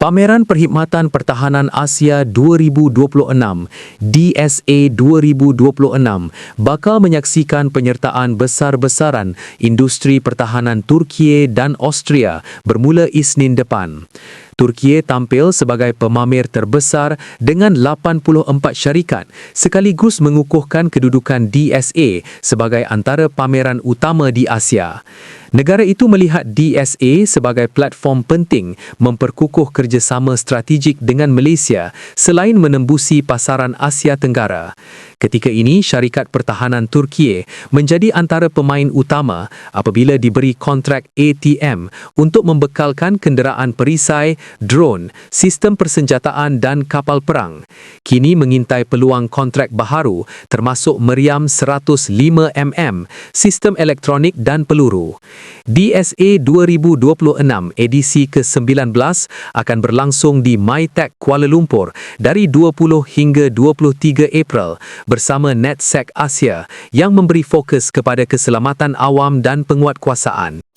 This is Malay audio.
Pameran Perkhidmatan Pertahanan Asia 2026 DSA 2026 bakal menyaksikan penyertaan besar-besaran industri pertahanan Turkiye dan Austria bermula Isnin depan. Turkiye tampil sebagai pemamer terbesar dengan 84 syarikat sekaligus mengukuhkan kedudukan DSA sebagai antara pameran utama di Asia. Negara itu melihat DSA sebagai platform penting memperkukuh kerjasama strategik dengan Malaysia selain menembusi pasaran Asia Tenggara. Ketika ini, syarikat pertahanan Turkiye menjadi antara pemain utama apabila diberi kontrak ATM untuk membekalkan kenderaan perisai, drone, sistem persenjataan dan kapal perang. Kini mengintai peluang kontrak baharu termasuk meriam 105mm, sistem elektronik dan peluru. DSA 2026 edisi ke-19 akan berlangsung di MITEC Kuala Lumpur dari 20 hingga 23 April bersama NetSec Asia yang memberi fokus kepada keselamatan awam dan penguatkuasaan.